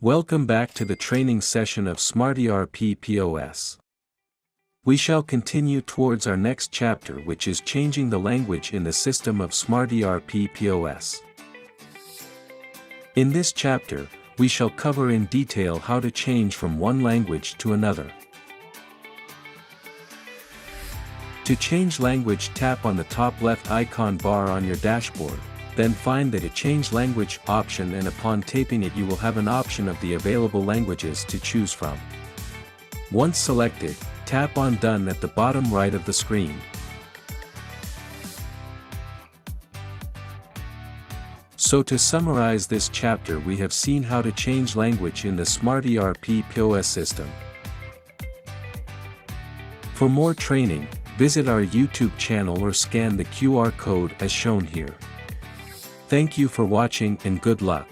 Welcome back to the training session of SmartERP POS. We shall continue towards our next chapter, which is changing the language in the system of SmartERP POS. In this chapter, we shall cover in detail how to change from one language to another. To change language, tap on the top left icon bar on your dashboard. Then find the Change Language option, and upon tapping it you will have an option of the available languages to choose from. Once selected, tap on Done at the bottom right of the screen. So to summarize this chapter, we have seen how to change language in the SmartERP POS system. For more training, visit our YouTube channel or scan the QR code as shown here. Thank you for watching and good luck.